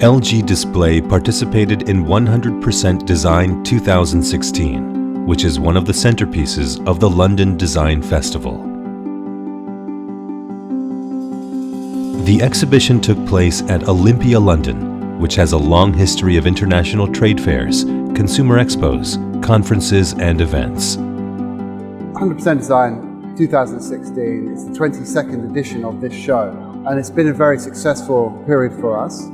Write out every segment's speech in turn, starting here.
LG Display participated in 100% Design 2016, which is one of the centerpieces of the London Design Festival. The exhibition took place at Olympia, London, which has a long history of international trade fairs, consumer expos, conferences and events. 100% Design 2016 is the 22nd edition of this show, and it's been a very successful period for us.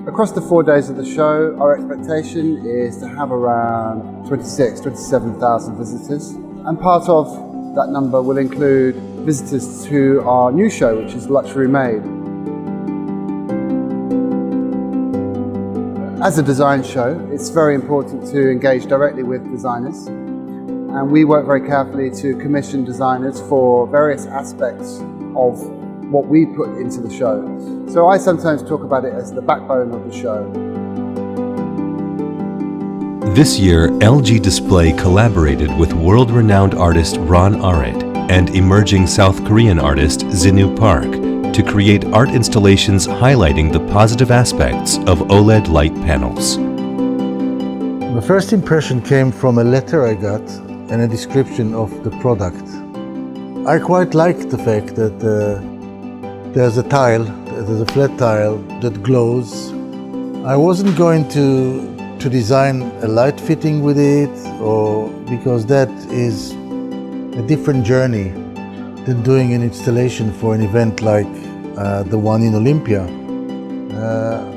Across the 4 days of the show, our expectation is to have around 27,000 visitors, and part of that number will include visitors to our new show, which is Luxury Made. As a design show, it's very important to engage directly with designers, and we work very carefully to commission designers for various aspects of what we put into the show. So I sometimes talk about it as the backbone of the show. This year, LG Display collaborated with world-renowned artist Ron Arad and emerging South Korean artist Zinoo Park to create art installations highlighting the positive aspects of OLED light panels. The first impression came from a letter I got and a description of the product. I quite like the fact that there's a flat tile that glows. I wasn't going to design a light fitting with it, or because that is a different journey than doing an installation for an event like the one in Olympia.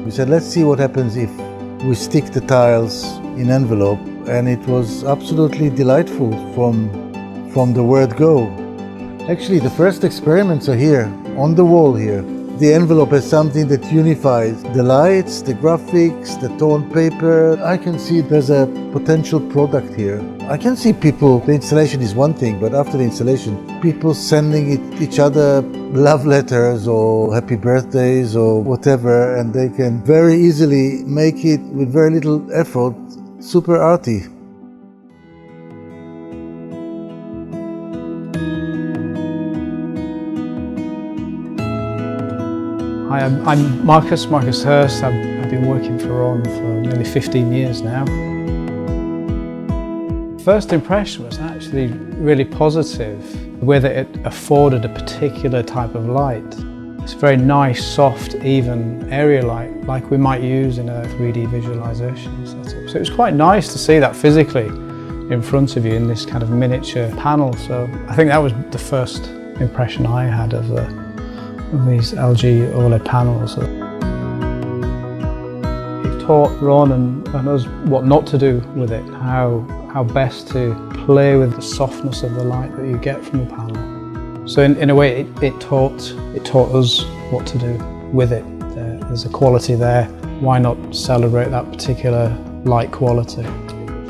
We said, let's see what happens if we stick the tiles in envelope, and it was absolutely delightful from the word go. Actually, the first experiments are here, on the wall here. The envelope has something that unifies the lights, the graphics, the toned paper. I can see there's a potential product here. I can see people, the installation is one thing, but after the installation, people sending each other love letters or happy birthdays or whatever, and they can very easily make it with very little effort, super arty. Hi, I'm Marcus Hurst. I've been working for Ron for nearly 15 years now. First impression was actually really positive, whether it afforded a particular type of light. It's a very nice, soft, even area light, like we might use in a 3D visualization setup. So it was quite nice to see that physically in front of you in this kind of miniature panel. So I think that was the first impression I had of these LG OLED panels. We've taught Ron and us what not to do with it, how best to play with the softness of the light that you get from the panel. So in a way, it taught us what to do with it. There's a quality there. Why not celebrate that particular light quality?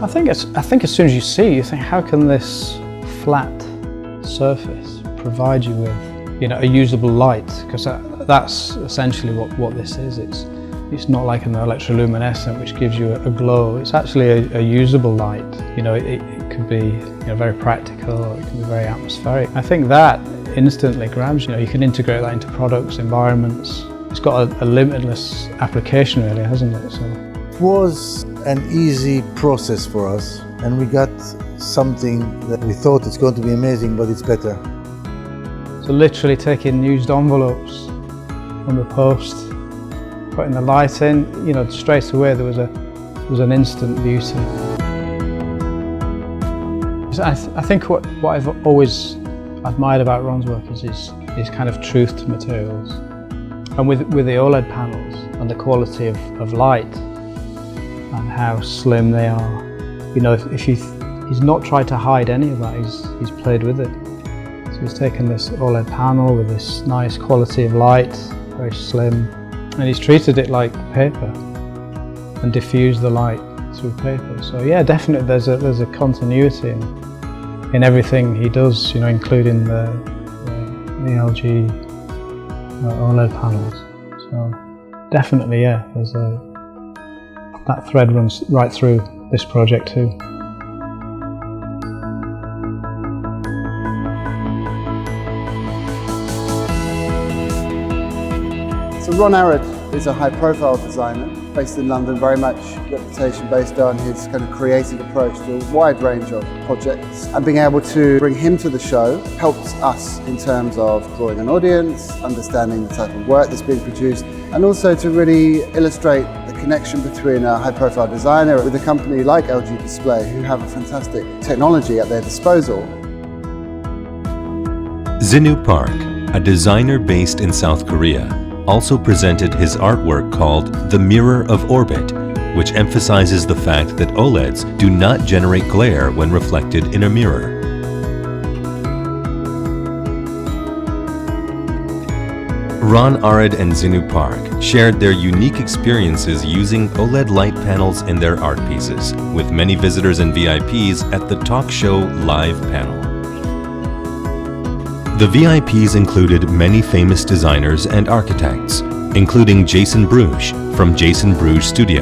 I think as soon as you see, you think, how can this flat surface provide you with, a usable light? Because that's essentially what this is. It's not like an electroluminescent which gives you a glow. It's actually a usable light. It could be very practical, or it can be very atmospheric. I think that instantly grabs you. You can integrate that into products, environments. It's got a limitless application, really, hasn't it? So it was an easy process for us, and we got something that we thought it's going to be amazing, but it's better. So literally taking used envelopes from the post, putting the light in, straight away there was an instant beauty. So I think what I've always admired about Ron's work is his kind of truth to materials. And with the OLED panels and the quality of light and how slim they are, he's not tried to hide any of that, he's played with it. So he's taken this OLED panel with this nice quality of light, very slim, and he's treated it like paper and diffused the light through paper. So yeah, definitely there's a continuity in everything he does, including the LG OLED panels. So definitely, yeah, that thread runs right through this project too. So Ron Arad is a high-profile designer based in London, very much reputation based on his kind of creative approach to a wide range of projects. And being able to bring him to the show helps us in terms of drawing an audience, understanding the type of work that's being produced, and also to really illustrate the connection between a high-profile designer with a company like LG Display, who have a fantastic technology at their disposal. Zinoo Park, a designer based in South Korea, also presented his artwork called The Mirror of Orbit, which emphasizes the fact that OLEDs do not generate glare when reflected in a mirror. Ron Arad and Zinoo Park shared their unique experiences using OLED light panels in their art pieces, with many visitors and VIPs at the talk show live panel. The VIPs included many famous designers and architects, including Jason Bruges from Jason Bruges Studio,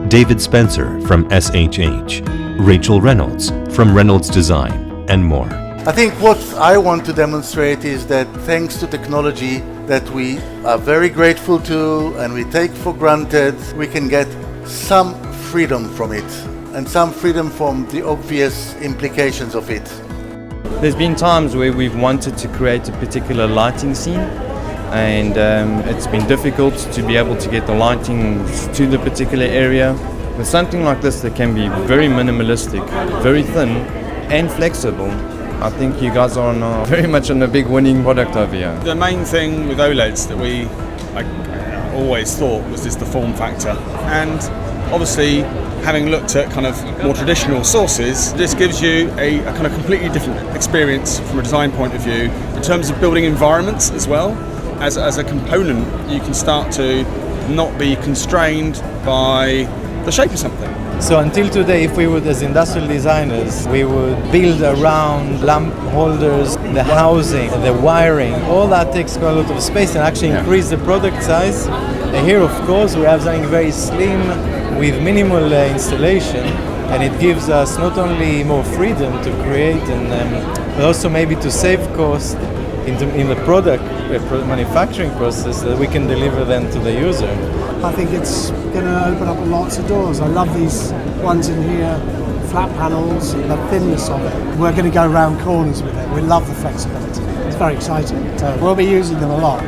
David Spencer from SHH, Rachel Reynolds from Reynolds Design, and more. I think what I want to demonstrate is that thanks to technology that we are very grateful to and we take for granted, we can get some freedom from it and some freedom from the obvious implications of it. There's been times where we've wanted to create a particular lighting scene, and it's been difficult to be able to get the lighting to the particular area. With something like this that can be very minimalistic, very thin and flexible, I think you guys are very much on a big winning product over here. The main thing with OLEDs that we always thought was just the form factor, and obviously having looked at kind of more traditional sources, this gives you a kind of completely different experience from a design point of view in terms of building environments as well. As a component, you can start to not be constrained by the shape of something. So until today, if we would, as industrial designers, we would build around lamp holders, the housing, the wiring, all that takes quite a lot of space and actually increase the product size. And here, of course, we have something very slim with minimal installation, and it gives us not only more freedom to create, but also maybe to save cost in the product manufacturing process that we can deliver then to the user. I think it's going to open up lots of doors. I love these ones in here, flat panels, and the thinness of it. We're going to go round corners with it. We love the flexibility. It's very exciting. So we'll be using them a lot.